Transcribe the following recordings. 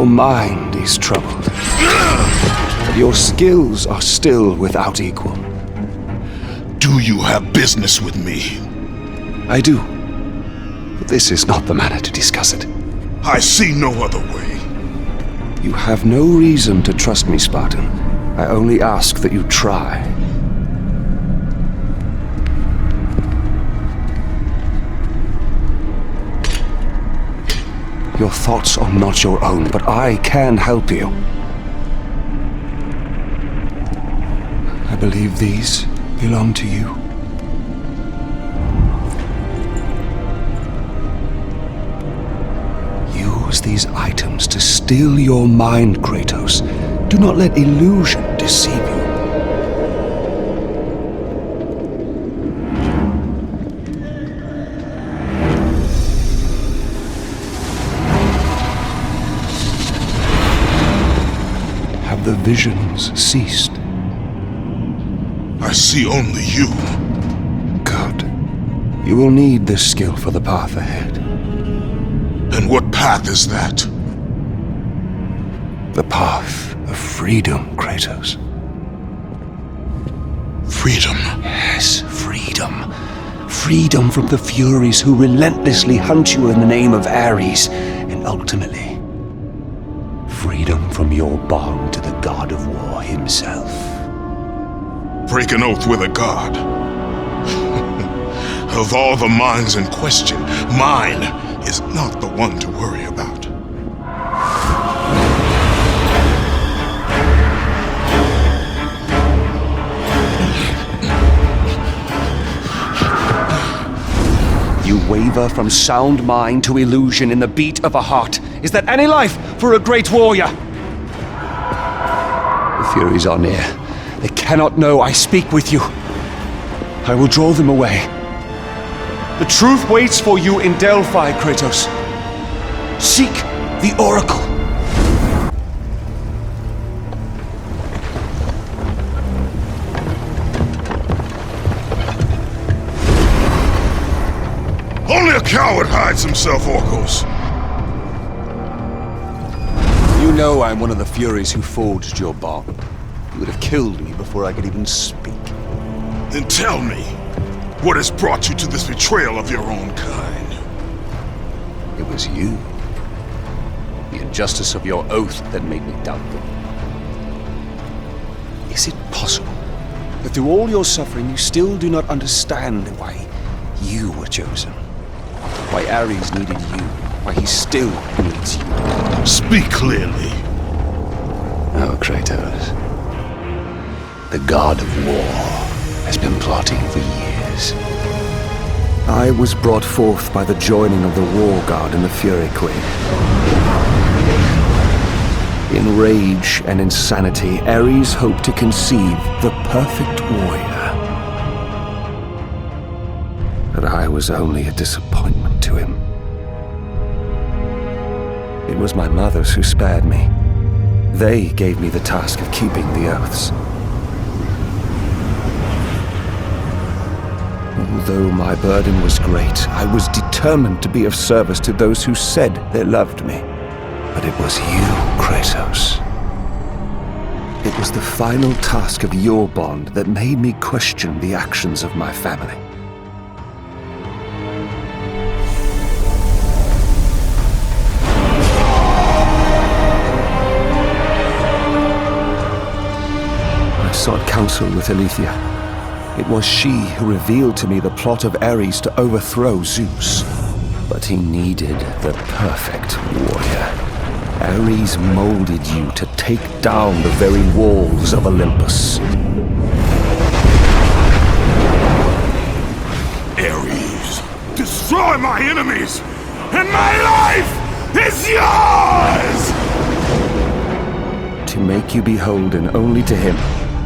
Your mind is troubled. But your skills are still without equal. Do you have business with me? I do. But this is not the manner to discuss it. I see no other way. You have no reason to trust me, Spartan. I only ask that you try. Your thoughts are not your own, but I can help you. I believe these belong to you. Use these items to steal your mind, Kratos. Do not let illusion deceive you. Have the visions ceased? I see only you. Good. You will need this skill for the path ahead. And what path is that? The path of freedom, Kratos. Freedom? Yes, freedom. Freedom from the Furies who relentlessly hunt you in the name of Ares, and ultimately, freedom from your bond to the god of war himself. Break an oath with a god. Of all the minds in question, mine is not the one to worry about. You waver from sound mind to illusion in the beat of a heart. Is that any life for a great warrior? The Furies are near. They cannot know I speak with you. I will draw them away. The truth waits for you in Delphi, Kratos. Seek the Oracle. Only a coward hides himself, ORKOS. You know I'm one of the Furies who forged your bond. You would have killed me before I could even speak. Then tell me, what has brought you to this betrayal of your own kind? It was you. The injustice of your oath that made me doubt them. Is it possible that through all your suffering you still do not understand why you were chosen? Why Ares needed you? Why he still needs you? Speak clearly. Oh, Kratos. The god of war has been plotting for years. I was brought forth by the joining of the War God and the Fury Queen. In rage and insanity, Ares hoped to conceive the perfect warrior. But I was only a disappointment to him. It was my mothers who spared me. They gave me the task of keeping the oaths. Although my burden was great, I was determined to be of service to those who said they loved me. But it was you, Kratos. It was the final task of your bond that made me question the actions of my family. I sought counsel with Aletheia. It was she who revealed to me the plot of Ares to overthrow Zeus. But he needed the perfect warrior. Ares molded you to take down the very walls of Olympus. Ares, destroy my enemies, and my life is yours! To make you beholden only to him,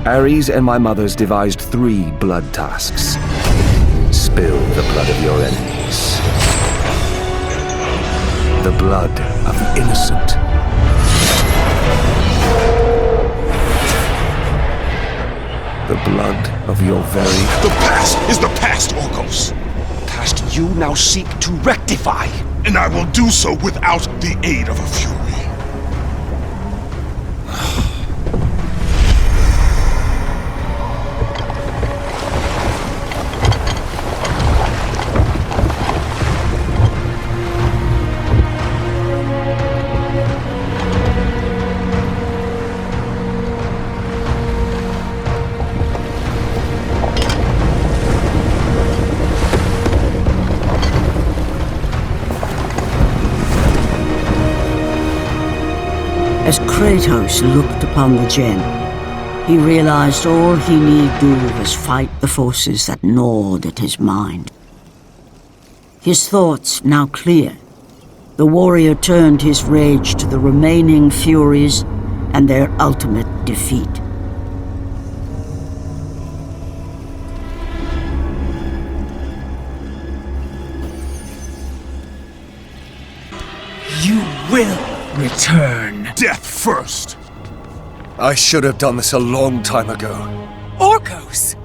Ares and my mothers devised 3 blood tasks. Spill the blood of your enemies. The blood of the innocent. The blood of your very... The past is the past, ORKOS. Past you now seek to rectify. And I will do so without the aid of a Fury. As Kratos looked upon the gem, he realized all he need do was fight the forces that gnawed at his mind. His thoughts now clear, the warrior turned his rage to the remaining Furies and their ultimate defeat. You will return. Death first! I should have done this a long time ago. ORKOS!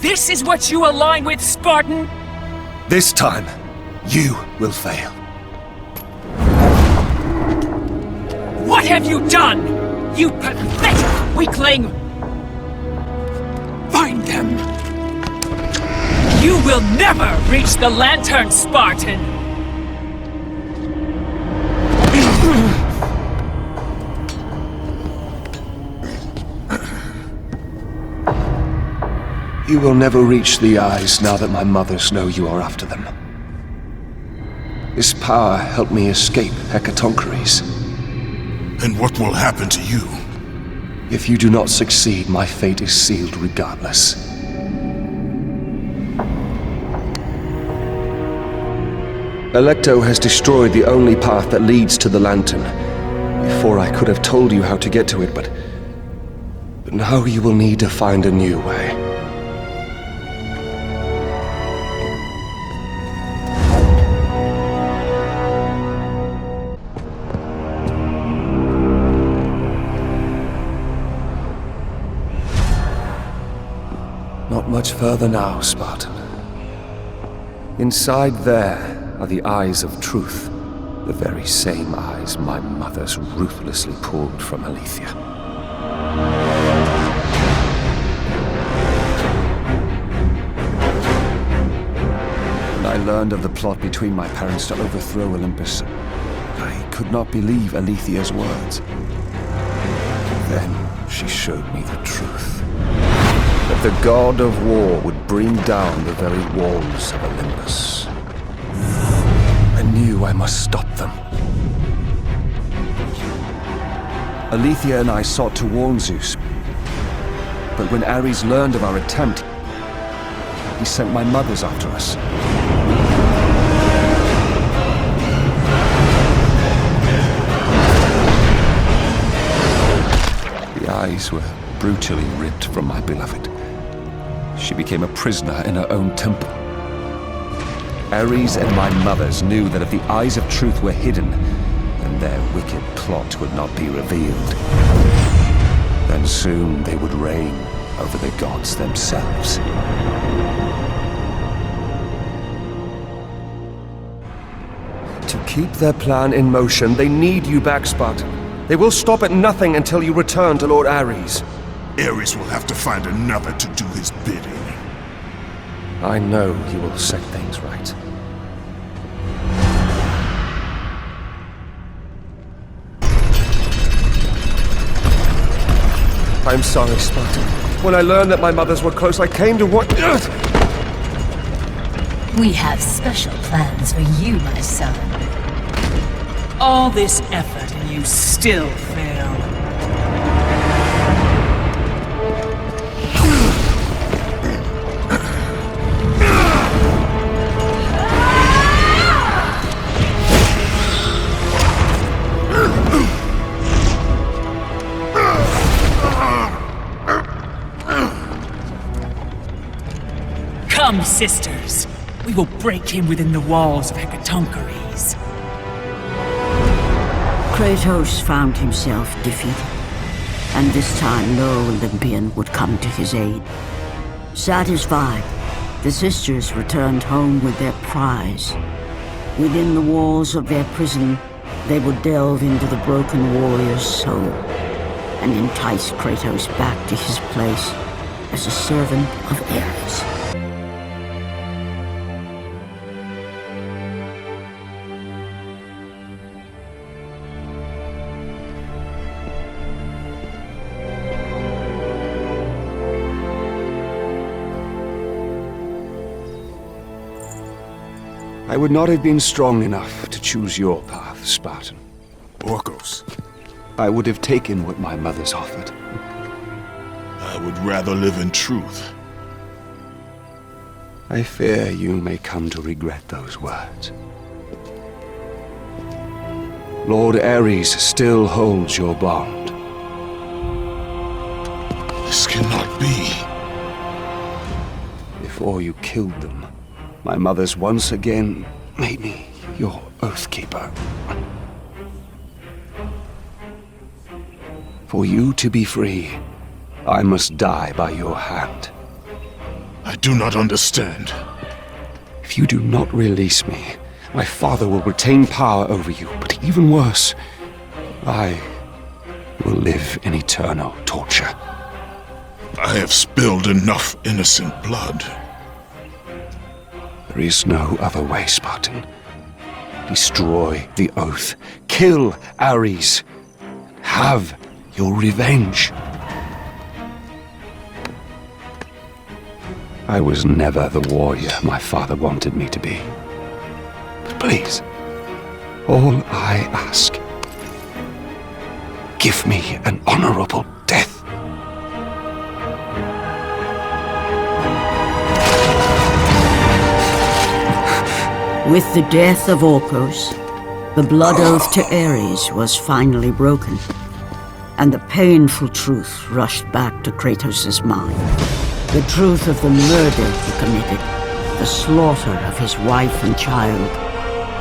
This is what you align with, Spartan? This time, you will fail. What have you done? You pathetic weakling! Find them! You will never reach the Lantern, Spartan! You will never reach the eyes now that my mothers know you are after them. This power helped me escape Hecatoncheires. And what will happen to you? If you do not succeed, my fate is sealed regardless. Alecto has destroyed the only path that leads to the Lantern. Before I could have told you how to get to it, but now you will need to find a new way. Not much further now, Spartan. Inside there are the eyes of truth, the very same eyes my mothers ruthlessly pulled from Aletheia. When I learned of the plot between my parents to overthrow Olympus, I could not believe Aletheia's words. Then she showed me the truth. That the god of war would bring down the very walls of Olympus. I knew I must stop them. Aletheia and I sought to warn Zeus. But when Ares learned of our attempt, he sent my mothers after us. The eyes were brutally ripped from my beloved. She became a prisoner in her own temple. Ares and my mothers knew that if the eyes of truth were hidden, then their wicked plot would not be revealed. Then soon they would reign over the gods themselves. To keep their plan in motion, they need you back, Spartan. They will stop at nothing until you return to Lord Ares. Ares will have to find another to do his bidding. I know you will set things right. I'm sorry, Spartan. When I learned that my mothers were close, I came to what... We have special plans for you, my son. All this effort and you still fail. Come, sisters. We will break him within the walls of Hecatoncheires. Kratos found himself defeated, and this time no Olympian would come to his aid. Satisfied, the sisters returned home with their prize. Within the walls of their prison, they would delve into the broken warrior's soul and entice Kratos back to his place as a servant of Ares. I would not have been strong enough to choose your path, Spartan. ORKOS, I would have taken what my mother's offered. I would rather live in truth. I fear you may come to regret those words. Lord Ares still holds your bond. This cannot be. Before you killed them, my mother's once again made me your oathkeeper. For you to be free, I must die by your hand. I do not understand. If you do not release me, my father will retain power over you, but even worse, I will live in eternal torture. I have spilled enough innocent blood. There is no other way, Spartan. Destroy the oath. Kill Ares. Have your revenge. I was never the warrior my father wanted me to be. But please, all I ask, give me an honorable death. With the death of Orkos, the blood oath to Ares was finally broken, and the painful truth rushed back to Kratos' mind. The truth of the murder he committed, the slaughter of his wife and child,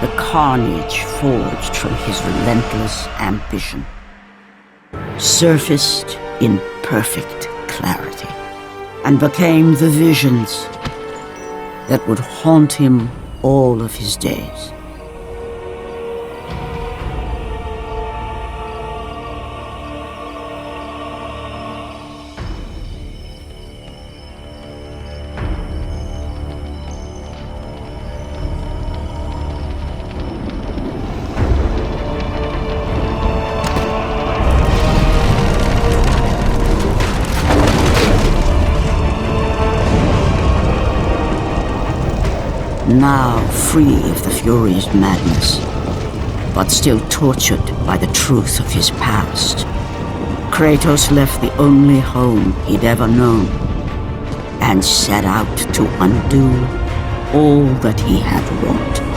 the carnage forged from his relentless ambition, surfaced in perfect clarity, and became the visions that would haunt him all of his days. Now free of the Fury's madness, but still tortured by the truth of his past, Kratos left the only home he'd ever known and set out to undo all that he had wrought.